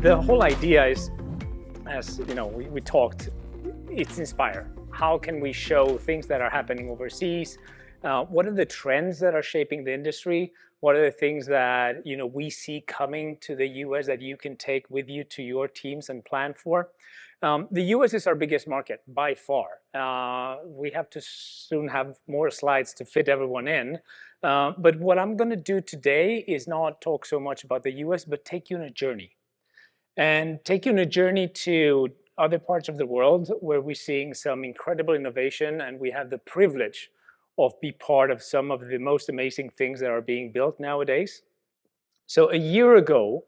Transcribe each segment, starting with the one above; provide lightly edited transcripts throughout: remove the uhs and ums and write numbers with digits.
the whole idea is, as you know, we talked, it's inspire. How can we show things that are happening overseas? What are the trends that are shaping the industry? What are the things that we see coming to the US that you can take with you to your teams and plan for? The US is our biggest market by far. We have to soon have more slides to fit everyone in. But what I'm going to do today is not talk so much about the US, but take you on a journey. And take you on a journey to other parts of the world where we're seeing some incredible innovation, and we have the privilege of being part of some of the most amazing things that are being built nowadays. So a year ago,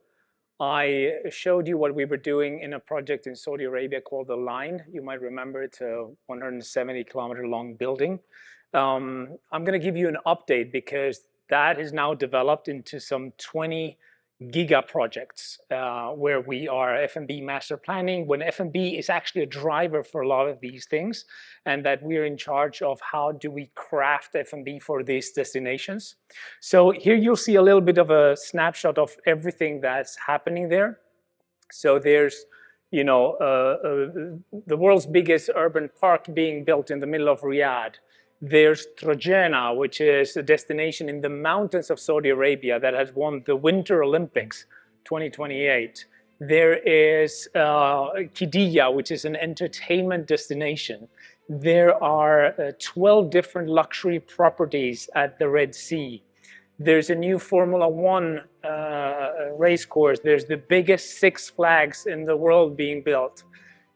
I showed you what we were doing in a project in Saudi Arabia called The Line. You might remember it's a 170-kilometer long building. I'm going to give you an update because that has now developed into some 20 giga projects where we are F&B master planning, when F&B is actually a driver for a lot of these things, and that we're in charge of how do we craft F&B for these destinations. So here you'll see a little bit of a snapshot of everything that's happening there. So there's the world's biggest urban park being built in the middle of Riyadh. There's Trojena, which is a destination in the mountains of Saudi Arabia that has won the Winter Olympics 2028. There is Qiddiya, which is an entertainment destination. There are 12 different luxury properties at the Red Sea. There's a new Formula One race course. There's the biggest Six Flags in the world being built.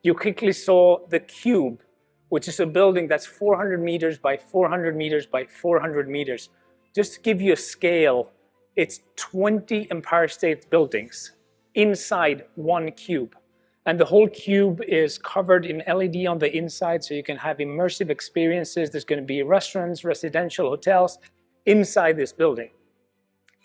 You quickly saw the Cube, which is a building that's 400 meters by 400 meters by 400 meters. Just to give you a scale, it's 20 Empire State buildings inside one cube. And the whole cube is covered in LED on the inside, so you can have immersive experiences. There's going to be restaurants, residential hotels inside this building.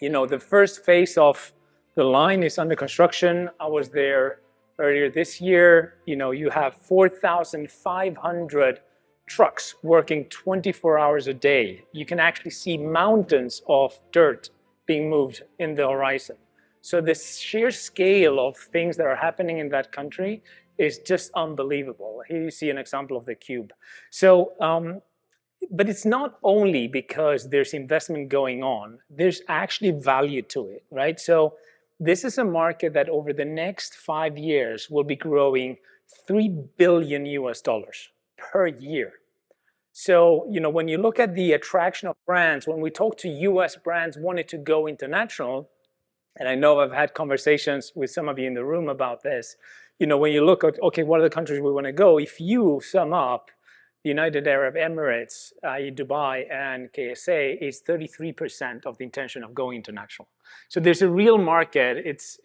The first phase of The Line is under construction. I was there earlier this year. You have 4,500 trucks working 24 hours a day. You can actually see mountains of dirt being moved in the horizon. So the sheer scale of things that are happening in that country is just unbelievable. Here you see an example of the Cube. So, but it's not only because there's investment going on, there's actually value to it, right? So this is a market that over the next 5 years will be growing $3 billion per year. So, when you look at the attraction of brands, when we talk to US brands wanting to go international, and I know I've had conversations with some of you in the room about this, when you look at, okay, what are the countries we want to go? If you sum up, the United Arab Emirates, i.e. Dubai and KSA, is 33% of the intention of going international. So there's a real market. It's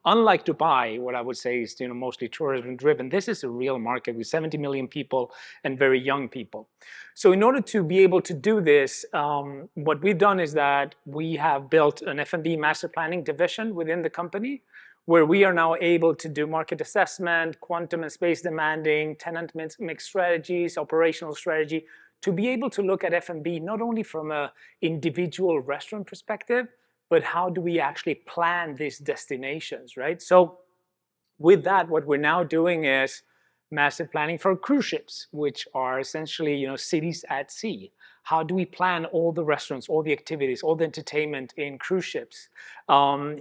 unlike Dubai, what I would say is mostly tourism driven. This is a real market with 70 million people and very young people. So in order to be able to do this, what we've done is that we have built an F&B master planning division within the company, where we are now able to do market assessment, quantum and space demanding, tenant mix strategies, operational strategy, to be able to look at F&B not only from an individual restaurant perspective, but how do we actually plan these destinations, right? So with that, what we're now doing is massive planning for cruise ships, which are essentially cities at sea. How do we plan all the restaurants, all the activities, all the entertainment in cruise ships?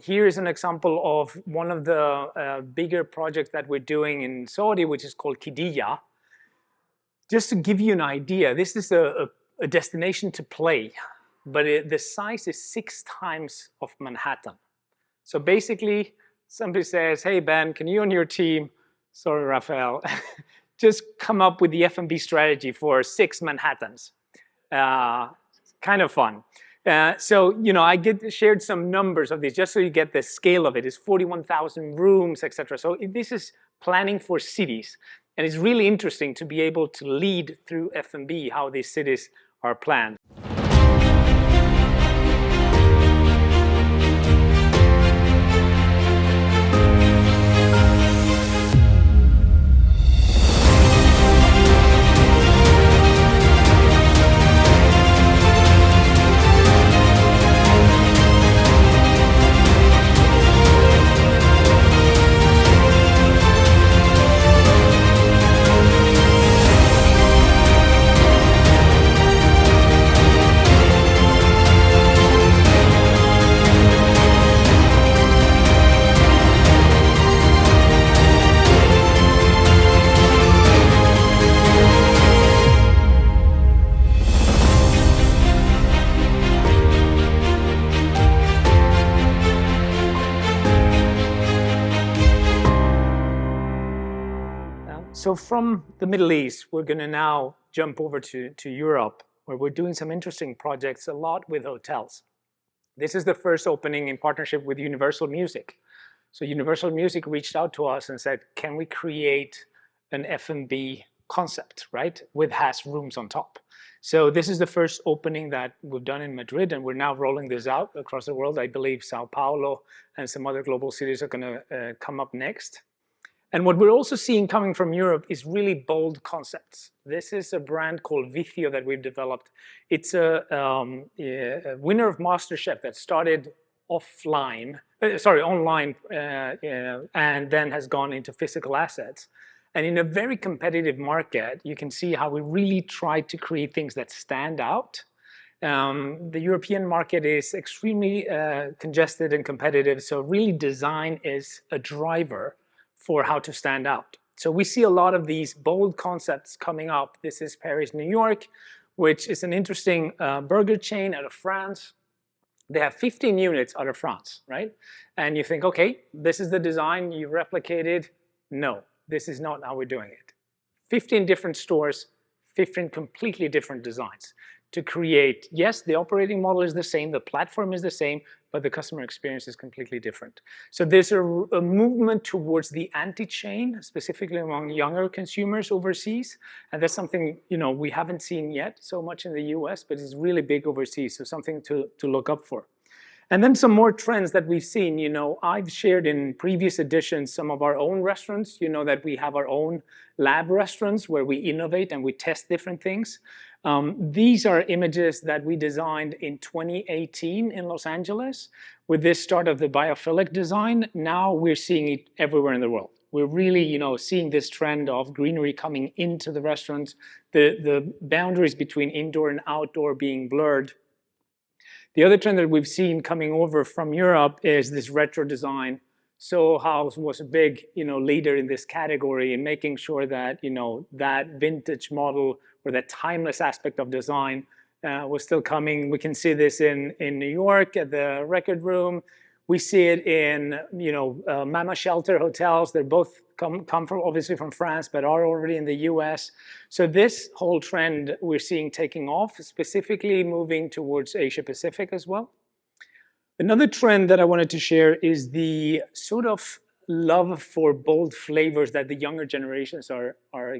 Here is an example of one of the bigger projects that we're doing in Saudi, which is called Qiddiya. Just to give you an idea, this is a destination to play, but the size is 6 times of Manhattan. So basically, somebody says, hey, Ben, can you and your team, sorry, Rafael, just come up with the F&B strategy for 6 Manhattans? Kind of fun. So, I shared some numbers of this just so you get the scale of it. It's 41,000 rooms, etc. So this is planning for cities. And it's really interesting to be able to lead through F&B how these cities are planned. So from the Middle East, we're going to now jump over to Europe, where we're doing some interesting projects, a lot with hotels. This is the first opening in partnership with Universal Music. So Universal Music reached out to us and said, can we create an F&B concept, right, with has rooms on top? So this is the first opening that we've done in Madrid, and we're now rolling this out across the world. I believe Sao Paulo and some other global cities are going to come up next. And what we're also seeing coming from Europe is really bold concepts. This is a brand called Vicio that we've developed. It's a winner of MasterChef that started online, and then has gone into physical assets. And in a very competitive market, you can see how we really try to create things that stand out. The European market is extremely congested and competitive, so really design is a driver for how to stand out. So we see a lot of these bold concepts coming up. This is Paris, New York, which is an interesting burger chain out of France. They have 15 units out of France, right? And you think, okay, this is the design you replicated. No, this is not how we're doing it. 15 different stores, 15 completely different designs to create, yes, the operating model is the same, the platform is the same, but the customer experience is completely different. So there's a movement towards the anti-chain, specifically among younger consumers overseas. And that's something, we haven't seen yet so much in the US, but it's really big overseas. So something to look up for. And then some more trends that we've seen, I've shared in previous editions some of our own restaurants, that we have our own lab restaurants where we innovate and we test different things. These are images that we designed in 2018 in Los Angeles with this start of the biophilic design. Now we're seeing it everywhere in the world. We're really, seeing this trend of greenery coming into the restaurants, the boundaries between indoor and outdoor being blurred. The other trend that we've seen coming over from Europe is this retro design. Soho House was a big, leader in this category in making sure that, that vintage model or that timeless aspect of design was still coming. We can see this in New York at the Record Room. We see it in, Mama Shelter hotels. They're both come from, obviously from France, but are already in the US. So this whole trend we're seeing taking off, specifically moving towards Asia Pacific as well. Another trend that I wanted to share is the sort of love for bold flavors that the younger generations are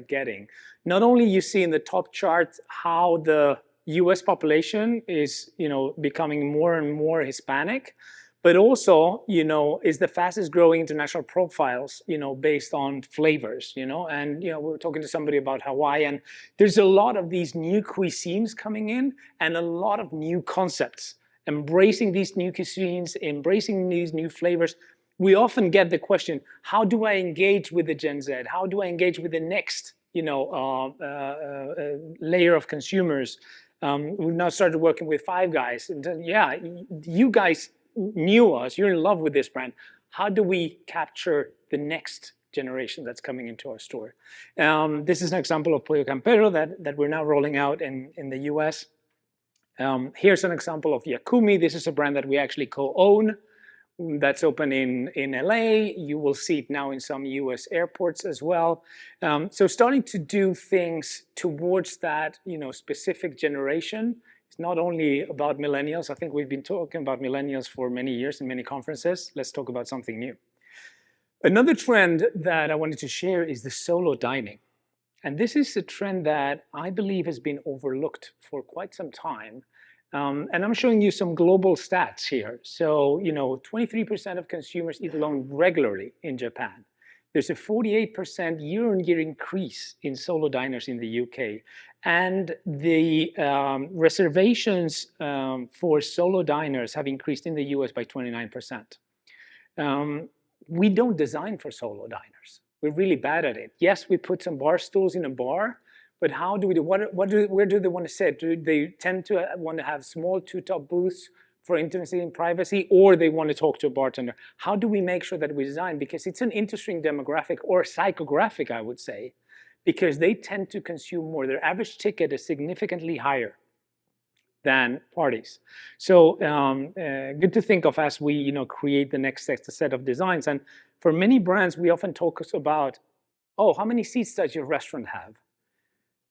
getting. Not only you see in the top chart how the US population is, becoming more and more Hispanic, but also, is the fastest growing international profiles, based on flavors, and, we were talking to somebody about Hawaii, and there's a lot of these new cuisines coming in and a lot of new concepts, embracing these new cuisines, embracing these new flavors. We often get the question, how do I engage with the Gen Z? How do I engage with the next, layer of consumers? We've now started working with Five Guys, and yeah, you guys knew us, you're in love with this brand. How do we capture the next generation that's coming into our store? This is an example of Pollo Campero that we're now rolling out in the US. Here's an example of Yakumi. This is a brand that we actually co-own. That's open in LA. You will see it now in some US airports as well. So starting to do things towards that, specific generation. It's not only about millennials. I think we've been talking about millennials for many years in many conferences. Let's talk about something new. Another trend that I wanted to share is the solo dining. And this is a trend that I believe has been overlooked for quite some time. And I'm showing you some global stats here. So, 23% of consumers eat alone regularly in Japan. There's a 48% year-on-year increase in solo diners in the UK. And the reservations for solo diners have increased in the US by 29%. We don't design for solo diners. We're really bad at it. Yes, we put some bar stools in a bar, but how do we do, where do they want to sit? Do they tend to want to have small two-top booths for intimacy and privacy, or they want to talk to a bartender? How do we make sure that we design? Because it's an interesting demographic, or psychographic, I would say, because they tend to consume more. Their average ticket is significantly higher than parties. So good to think of as we create the next set of designs. And for many brands, we often talk about oh, how many seats does your restaurant have?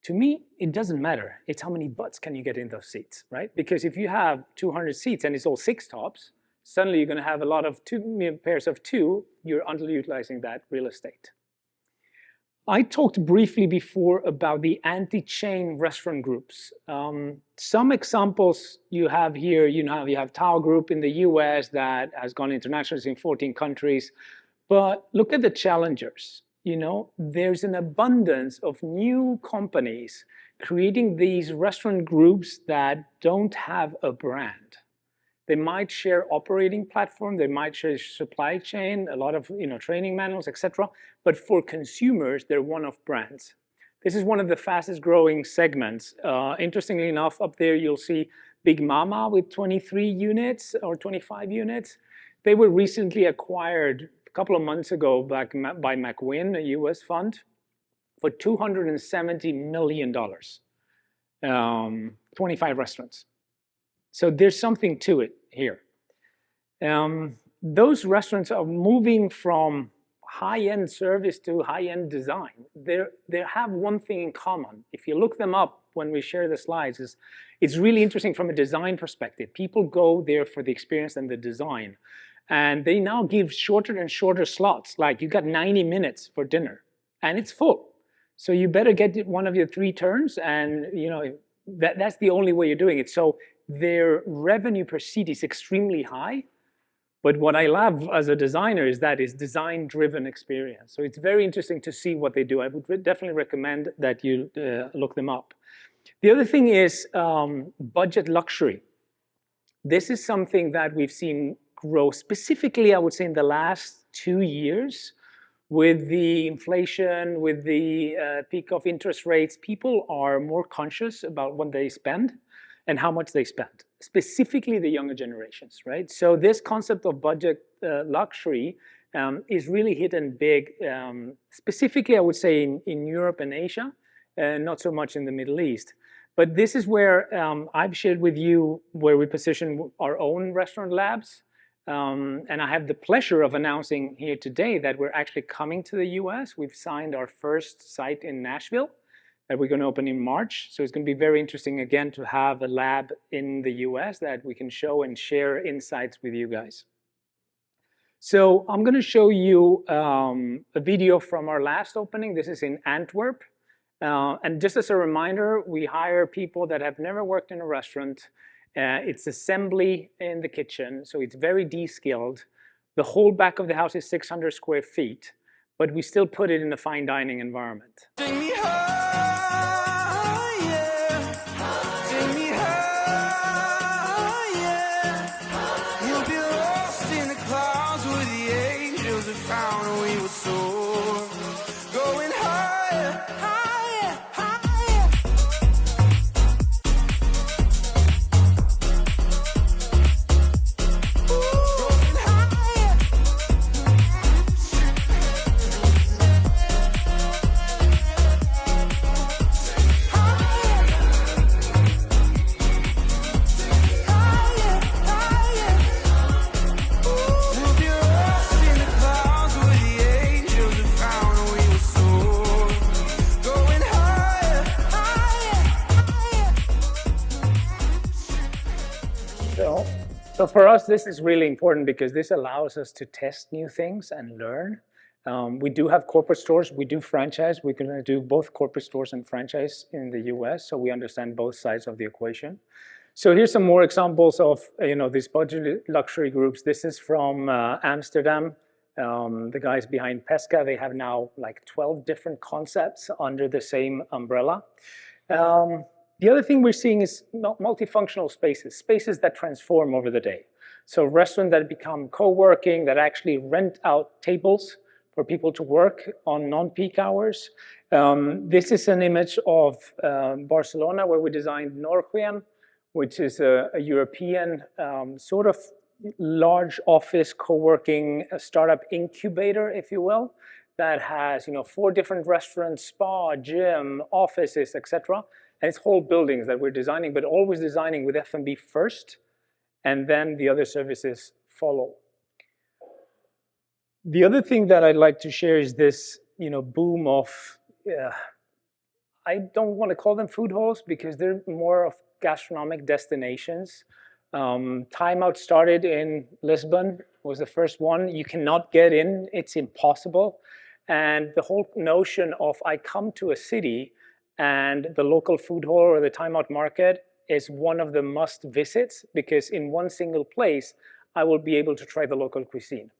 To me, it doesn't matter. It's how many butts can you get in those seats, right? Because if you have 200 seats and it's all six tops, suddenly you're going to have a lot of pairs of two. You're underutilizing that real estate. I talked briefly before about the anti-chain restaurant groups. Some examples you have here, you have Tao Group in the US that has gone international in 14 countries. But look at the challengers. There's an abundance of new companies creating these restaurant groups that don't have a brand. They might share operating platform, they might share supply chain, a lot of training manuals, etc. But for consumers, they're one-off brands. This is one of the fastest growing segments. Interestingly enough, up there you'll see Big Mama with 23 units or 25 units. They were recently acquired a couple of months ago by McWin, a US fund, for $270 million. 25 restaurants. So there's something to it here. Those restaurants are moving from high-end service to high-end design. They have one thing in common. If you look them up when we share the slides, it's really interesting from a design perspective. People go there for the experience and the design. And they now give shorter and shorter slots, like you got 90 minutes for dinner, and it's full. So you better get one of your 3 turns, and that's the only way you're doing it. So their revenue per seat is extremely high, but what I love as a designer is that it's design-driven experience. So it's very interesting to see what they do. I would definitely recommend that you look them up. The other thing is budget luxury. This is something that we've seen grow specifically, I would say, in the last 2 years. With the inflation, with the peak of interest rates, people are more conscious about what they spend and how much they spend, specifically the younger generations, right? So this concept of budget luxury is really hitting big, specifically, I would say, in Europe and Asia, not so much in the Middle East. But this is where I've shared with you where we position our own restaurant labs. And I have the pleasure of announcing here today that we're actually coming to the US. We've signed our first site in Nashville that we're going to open in March. So it's going to be very interesting, again, to have a lab in the US that we can show and share insights with you guys. So I'm going to show you a video from our last opening. This is in Antwerp. And just as a reminder, we hire people that have never worked in a restaurant. It's assembly in the kitchen, so it's very de-skilled. The whole back of the house is 600 square feet, but we still put it in a fine dining environment. Take me high, yeah. Take me high, yeah. You'll be lost in the clouds where the angels have found we were soar. Going higher, higher, higher. Going higher. So for us, this is really important because this allows us to test new things and learn. We do have corporate stores. We do franchise. We're going to do both corporate stores and franchise in the US, so we understand both sides of the equation. So here's some more examples of these budget luxury groups. This is from Amsterdam. The guys behind Pesca, they have now like 12 different concepts under the same umbrella. The other thing we're seeing is multifunctional spaces, spaces that transform over the day. So restaurants that become co-working, that actually rent out tables for people to work on non-peak hours. This is an image of Barcelona, where we designed Norquien, which is a European sort of large office co-working startup incubator, if you will, that has 4 different restaurants, spa, gym, offices, etc. And it's whole buildings that we're designing, but always designing with F&B first, and then the other services follow. The other thing that I'd like to share is this boom of, I don't want to call them food halls because they're more of gastronomic destinations. Time Out started in Lisbon, was the first one. You cannot get in, it's impossible. And the whole notion of I come to a city and the local food hall or the Time Out market is one of the must visits, because in one single place, I will be able to try the local cuisine.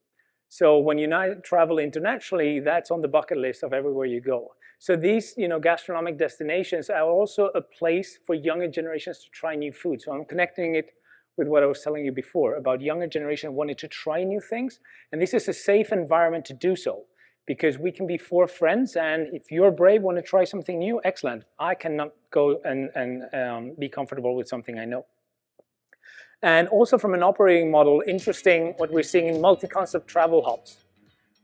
So when you travel internationally, that's on the bucket list of everywhere you go. So these, gastronomic destinations are also a place for younger generations to try new food. So I'm connecting it with what I was telling you before about younger generation wanting to try new things. And this is a safe environment to do so, because we can be four friends, and if you're brave, want to try something new, excellent. I cannot go and be comfortable with something I know. And also from an operating model, interesting what we're seeing in multi-concept travel hubs,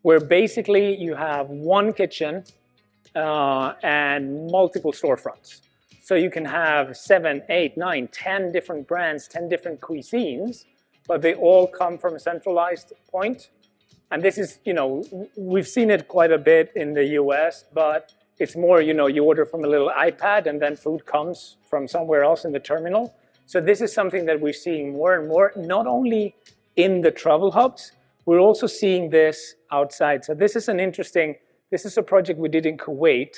where basically you have one kitchen and multiple storefronts. So you can have 7, 8, 9, 10 different brands, 10 different cuisines, but they all come from a centralized point. And this is, we've seen it quite a bit in the US, but it's more, you order from a little iPad and then food comes from somewhere else in the terminal. So this is something that we're seeing more and more, not only in the travel hubs, we're also seeing this outside. So this is this is a project we did in Kuwait,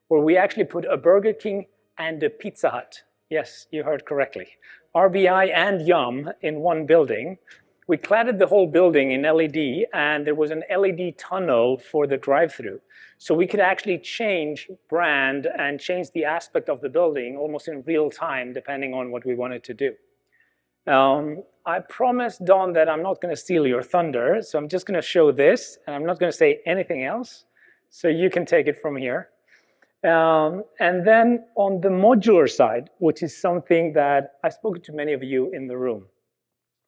where we actually put a Burger King and a Pizza Hut. Yes, you heard correctly. RBI and Yum in one building. We cladded the whole building in LED, and there was an LED tunnel for the drive-through. So we could actually change brand and change the aspect of the building almost in real time, depending on what we wanted to do. I promised Don that I'm not going to steal your thunder, so I'm just going to show this, and I'm not going to say anything else, so you can take it from here. And then on the modular side, which is something that I've spoken to many of you in the room,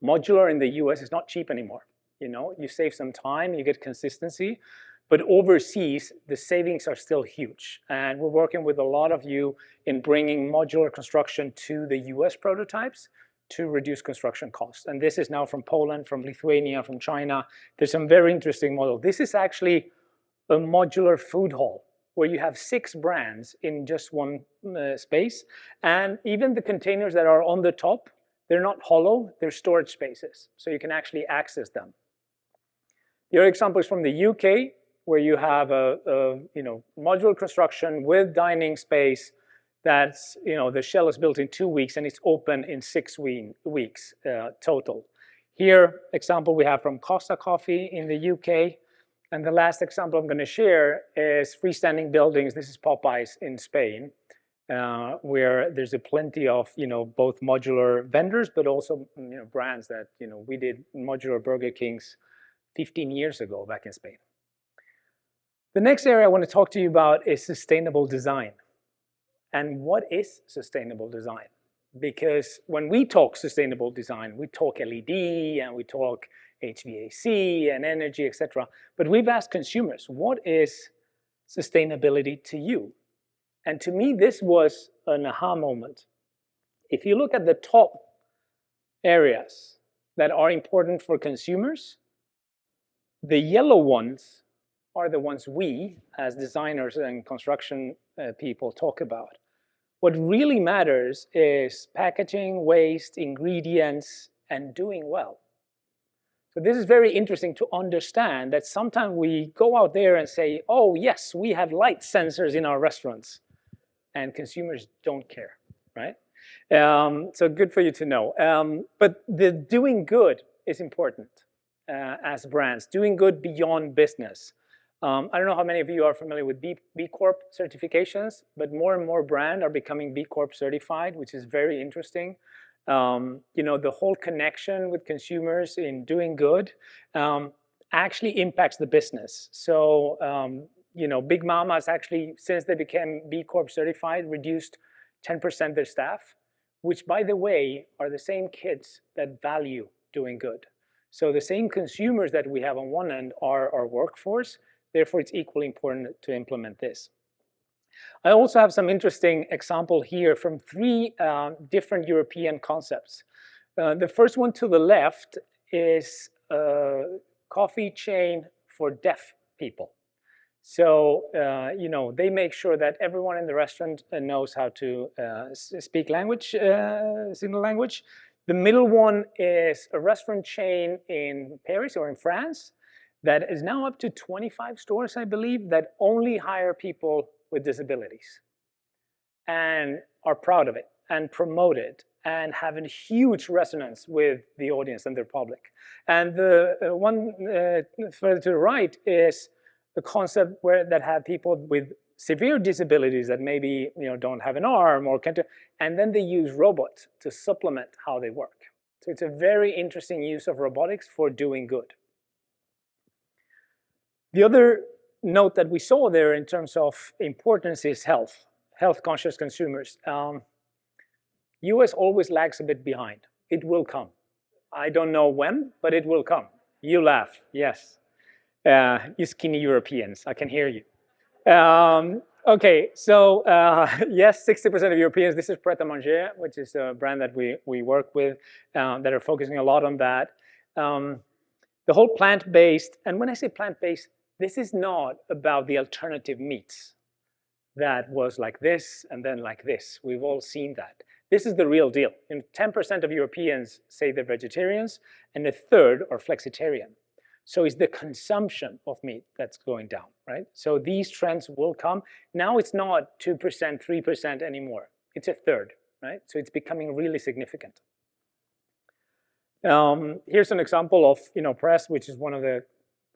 modular in the US is not cheap anymore. You save some time, you get consistency, but overseas, the savings are still huge. And we're working with a lot of you in bringing modular construction to the US prototypes to reduce construction costs. And this is now from Poland, from Lithuania, from China. There's some very interesting model. This is actually a modular food hall where you have 6 brands in just one space. And even the containers that are on the top, they're not hollow, they're storage spaces. So you can actually access them. The other example is from the UK, where you have a modular construction with dining space that's, the shell is built in 2 weeks and it's open in 6 weeks total. Here, example we have from Costa Coffee in the UK. And the last example I'm going to share is freestanding buildings. This is Popeyes in Spain, where there's a plenty of, both modular vendors, but also, brands that, we did modular Burger Kings 15 years ago back in Spain. The next area I want to talk to you about is sustainable design. And what is sustainable design? Because when we talk sustainable design, we talk LED and we talk HVAC and energy, etc. But we've asked consumers, what is sustainability to you? And to me, this was an aha moment. If you look at the top areas that are important for consumers, the yellow ones are the ones we, as designers and construction people, talk about. What really matters is packaging, waste, ingredients, and doing well. So this is very interesting to understand that sometimes we go out there and say, oh yes, we have light sensors in our restaurants, and consumers don't care, right? So good for you to know. But the doing good is important as brands, doing good beyond business. I don't know how many of you are familiar with B Corp certifications, but more and more brands are becoming B Corp certified, which is very interesting. The whole connection with consumers in doing good actually impacts the business. So, Big Mama's actually, since they became B Corp certified, reduced 10% their staff, which, by the way, are the same kids that value doing good. So the same consumers that we have on one end are our workforce. Therefore, it's equally important to implement this. I also have some interesting example here from 3 different European concepts. The first one to the left is a coffee chain for deaf people. So, they make sure that everyone in the restaurant knows how to speak language, signal language. The middle one is a restaurant chain in Paris or in France that is now up to 25 stores, I believe, that only hire people with disabilities and are proud of it and promote it and have a huge resonance with the audience and their public. And the one further to the right is a concept that have people with severe disabilities that maybe don't have an arm or can't, and then they use robots to supplement how they work. So it's a very interesting use of robotics for doing good. The other note that we saw there in terms of importance is health-conscious consumers. US always lags a bit behind. It will come. I don't know when, but it will come. You laugh, yes. You skinny Europeans, I can hear you. Okay, so yes, 60% of Europeans, this is Pret a Manger, which is a brand that we work with that are focusing a lot on that. The whole plant-based, and when I say plant-based, this is not about the alternative meats that was like this and then like this. We've all seen that. This is the real deal. 10% of Europeans say they're vegetarians, and a third are flexitarian. So it's the consumption of meat that's going down, right? So these trends will come. Now it's not 2%, 3% anymore. It's a third, right? So it's becoming really significant. Here's an example of Press, which is one of the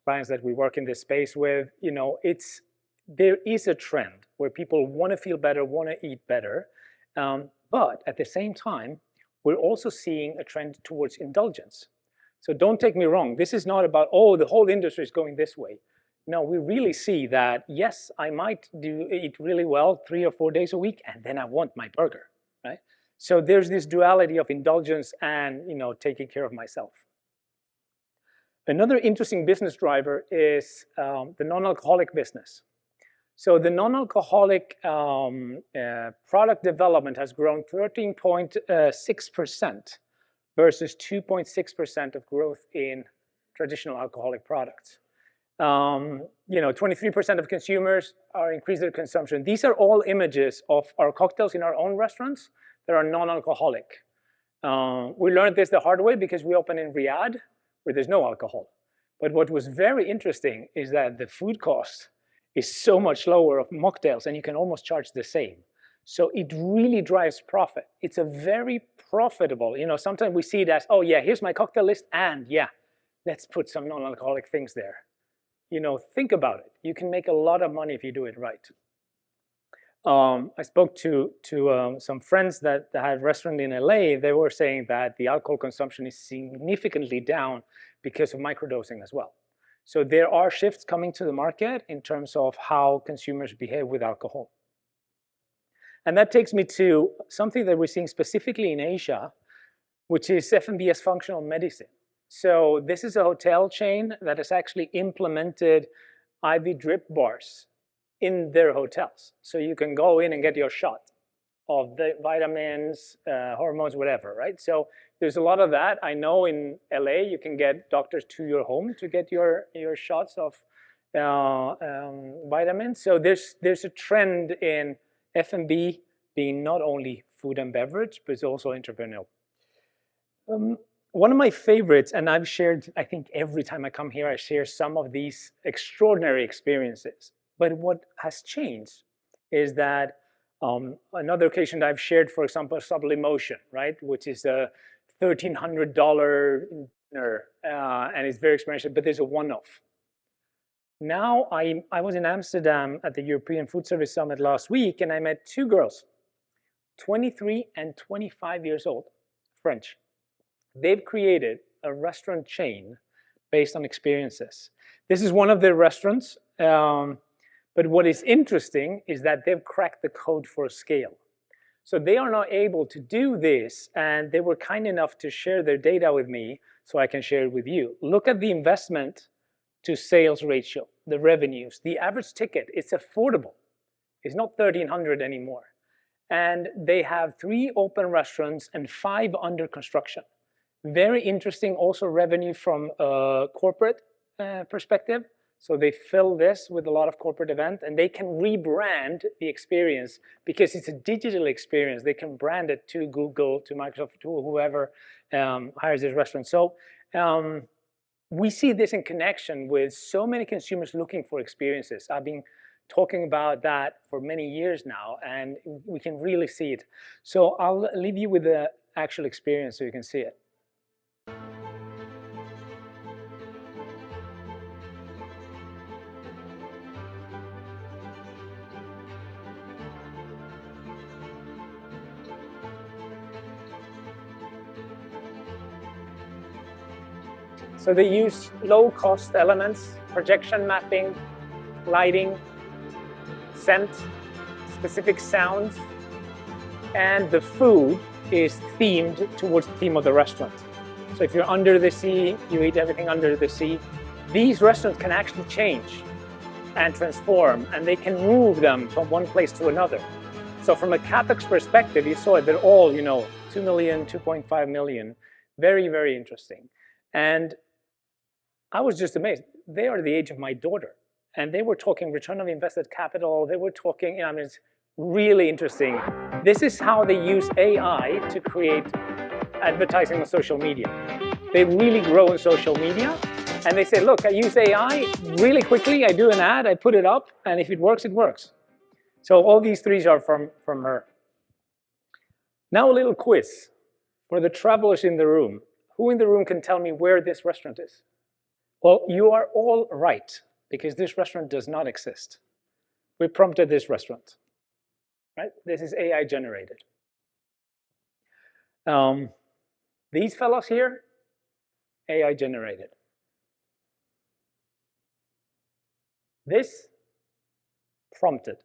clients that we work in this space with. There is a trend where people want to feel better, want to eat better, but at the same time, we're also seeing a trend towards indulgence. So don't take me wrong. This is not about, oh, the whole industry is going this way. No, we really see that, yes, I might eat really well 3 or 4 days a week, and then I want my burger, right? So there's this duality of indulgence and taking care of myself. Another interesting business driver is the non-alcoholic business. So the non-alcoholic product development has grown 13.6% versus 2.6% of growth in traditional alcoholic products. 23% of consumers are increasing their consumption. These are all images of our cocktails in our own restaurants that are non-alcoholic. We learned this the hard way because we opened in Riyadh, where there's no alcohol. But what was very interesting is that the food cost is so much lower of mocktails, and you can almost charge the same. So it really drives profit. It's a very profitable, sometimes we see it as, oh yeah, here's my cocktail list, and yeah, let's put some non-alcoholic things there. Think about it. You can make a lot of money if you do it right. I spoke to some friends that have a restaurant in LA. They were saying that the alcohol consumption is significantly down because of microdosing as well. So there are shifts coming to the market in terms of how consumers behave with alcohol. And that takes me to something that we're seeing specifically in Asia, which is F&B as functional medicine. So this is a hotel chain that has actually implemented IV drip bars in their hotels. So you can go in and get your shot of the vitamins, hormones, whatever, right? So there's a lot of that. I know in LA you can get doctors to your home to get your shots of vitamins. So there's a trend in F&B being not only food and beverage, but it's also entrepreneurial. One of my favorites, and I've shared, I think every time I come here, I share some of these extraordinary experiences. But what has changed is that another occasion that I've shared, for example, Sublimotion, right, which is a $1,300 dinner, and it's very expensive, but there's a one-off. Now, I was in Amsterdam at the European Food Service Summit last week, and I met 2 girls, 23 and 25 years old, French. They've created a restaurant chain based on experiences. This is one of their restaurants, but what is interesting is that they've cracked the code for scale. So they are now able to do this, and they were kind enough to share their data with me so I can share it with you. Look at the investment to sales ratio, the revenues. The average ticket, it's affordable. It's not $1,300 anymore. And they have 3 open restaurants and 5 under construction. Very interesting also revenue from a corporate perspective. So they fill this with a lot of corporate event, and they can rebrand the experience because it's a digital experience. They can brand it to Google, to Microsoft, to whoever hires this restaurant. So we see this in connection with so many consumers looking for experiences. I've been talking about that for many years now, and we can really see it. So I'll leave you with the actual experience so you can see it. So they use low-cost elements, projection mapping, lighting, scent, specific sounds, and the food is themed towards the theme of the restaurant. So if you're under the sea, you eat everything under the sea. These restaurants can actually change and transform, and they can move them from one place to another. So from a CapEx perspective, you saw it, they're all, 2 million, 2.5 million. Very, very interesting. And I was just amazed. They are the age of my daughter, and they were talking return on invested capital. They were talking, it's really interesting. This is how they use AI to create advertising on social media. They really grow in social media, and they say, look, I use AI really quickly. I do an ad, I put it up, and if it works, it works. So all these three are from her. Now a little quiz for the travelers in the room. Who in the room can tell me where this restaurant is? Well, you are all right, because this restaurant does not exist. We prompted this restaurant, right? This is AI generated. These fellows here, AI generated. This, prompted.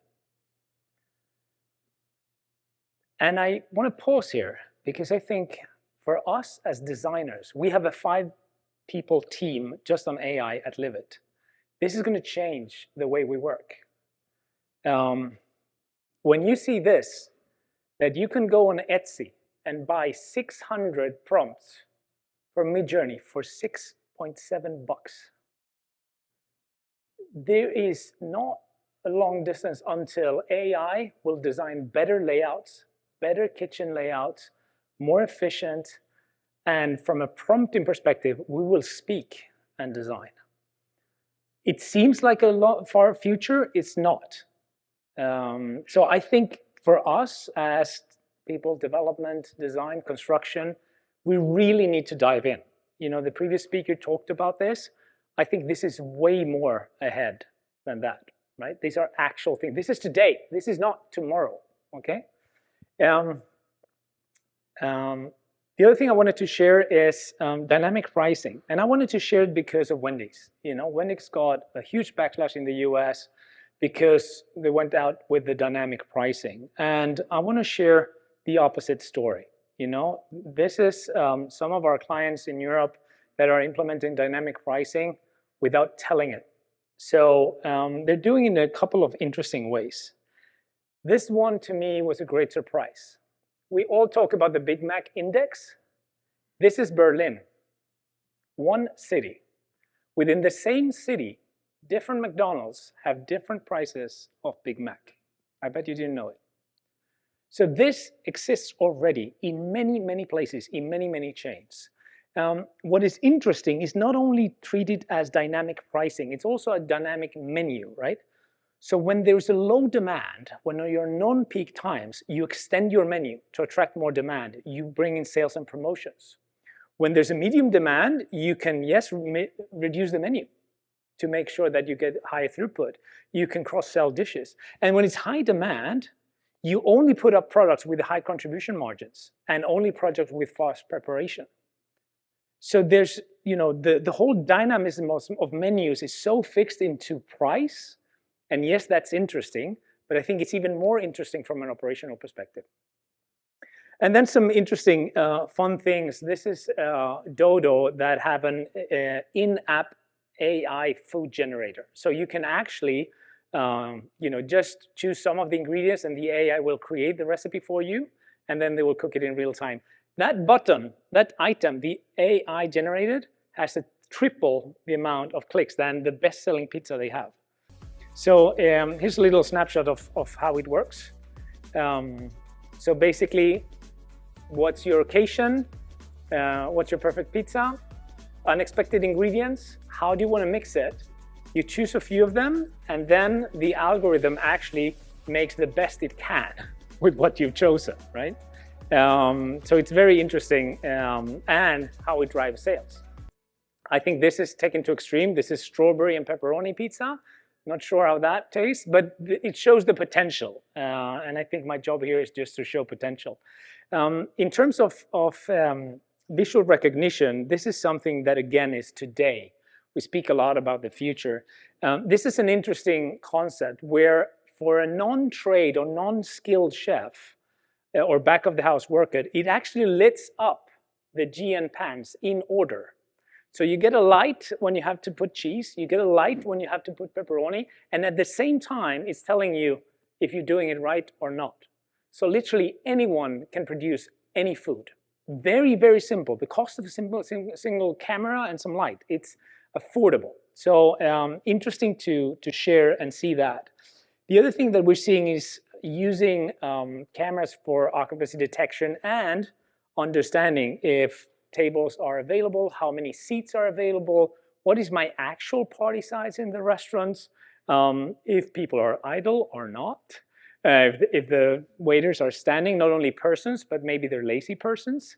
And I want to pause here, because I think for us as designers, we have a 5-people team just on AI at Livit. This is going to change the way we work. When you see this, that you can go on Etsy and buy 600 prompts for Midjourney for $6.7. There is not a long distance until AI will design better layouts, better kitchen layouts, more efficient, and from a prompting perspective, we will speak and design. It seems like a far future, it's not. So I think for us as people, development, design, construction, we really need to dive in. The previous speaker talked about this. I think this is way more ahead than that, right? These are actual things. This is today. This is not tomorrow, okay? The other thing I wanted to share is dynamic pricing. And I wanted to share it because of Wendy's. Wendy's got a huge backlash in the US because they went out with the dynamic pricing. And I want to share the opposite story. This is some of our clients in Europe that are implementing dynamic pricing without telling it. So they're doing it in a couple of interesting ways. This one to me was a great surprise. We all talk about the Big Mac index. This is Berlin, one city. Within the same city, different McDonald's have different prices of Big Mac. I bet you didn't know it. So this exists already in many, many places, in many, many chains. What is interesting is not only treated as dynamic pricing, it's also a dynamic menu, right? So when there's a low demand, when you're non-peak times, you extend your menu to attract more demand. You bring in sales and promotions. When there's a medium demand, you can, yes, reduce the menu to make sure that you get higher throughput. You can cross-sell dishes. And when it's high demand, you only put up products with high contribution margins and only projects with fast preparation. So there's, the whole dynamism of menus is so fixed into price. And yes, that's interesting, but I think it's even more interesting from an operational perspective. And then some interesting fun things. This is Dodo that have an in-app AI food generator. So you can actually, just choose some of the ingredients and the AI will create the recipe for you, and then they will cook it in real time. That button, that item, the AI generated, has a triple the amount of clicks than the best-selling pizza they have. So here's a little snapshot of how it works. So basically, what's your occasion? What's your perfect pizza? Unexpected ingredients. How do you want to mix it? You choose a few of them, and then the algorithm actually makes the best it can with what you've chosen, right? So it's very interesting, and how it drives sales. I think this is taken to extreme. This is strawberry and pepperoni pizza. Not sure how that tastes, but it shows the potential. And I think my job here is just to show potential. In terms of visual recognition, this is something that, again, is today. We speak a lot about the future. This is an interesting concept where for a non-trade or non-skilled chef or back-of-the-house worker, it actually lights up the GN pans in order. So you get a light when you have to put cheese, you get a light when you have to put pepperoni, and at the same time, it's telling you if you're doing it right or not. So literally anyone can produce any food. Very, very simple. The cost of a single camera and some light, it's affordable. So interesting to share and see that. The other thing that we're seeing is using cameras for occupancy detection and understanding if tables are available, how many seats are available, what is my actual party size in the restaurants, if people are idle or not, if the waiters are standing, not only persons, but maybe they're lazy persons.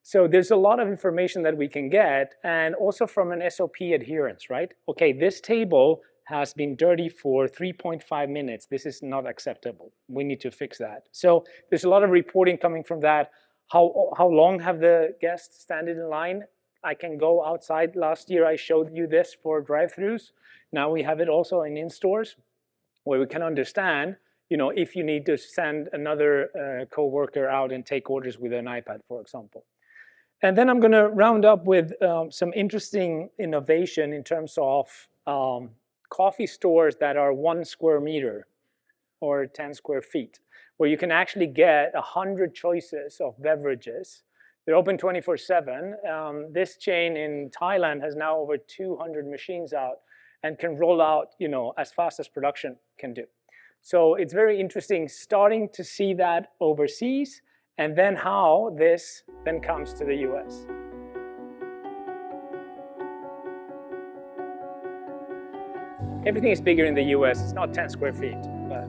So there's a lot of information that we can get, and also from an SOP adherence, right? Okay, this table has been dirty for 3.5 minutes. This is not acceptable. We need to fix that. So there's a lot of reporting coming from that. How long have the guests standing in line? I can go outside. Last year I showed you this for drive-thrus. Now we have it also in stores where we can understand, you know, if you need to send another co-worker out and take orders with an iPad, for example. And then I'm going to round up with some interesting innovation in terms of coffee stores that are 1 square meter or 10 square feet, where you can actually get 100 choices of beverages. They're open 24/7. This chain in Thailand has now over 200 machines out and can roll out, you know, as fast as production can do. So it's very interesting starting to see that overseas, and then how this then comes to the US. Everything is bigger in the US. It's not 10 square feet, but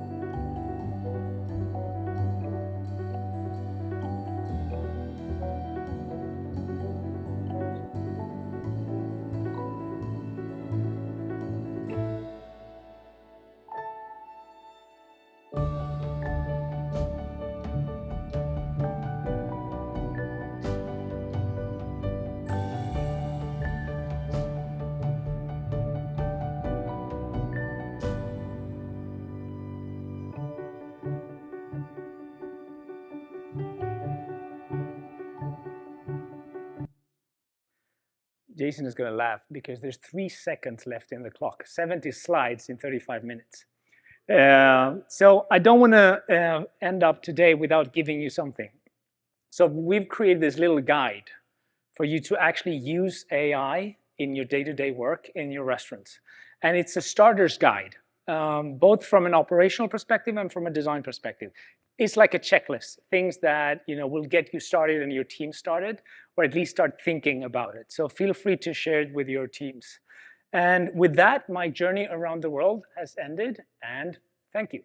Jason is going to laugh because there's 3 seconds left in the clock, 70 slides in 35 minutes. So I don't want to end up today without giving you something. So we've created this little guide for you to actually use AI in your day-to-day work in your restaurants. And it's a starter's guide, both from an operational perspective and from a design perspective. It's like a checklist, things that, you know, will get you started and your team started, or at least start thinking about it. So feel free to share it with your teams. And with that, my journey around the world has ended, and thank you.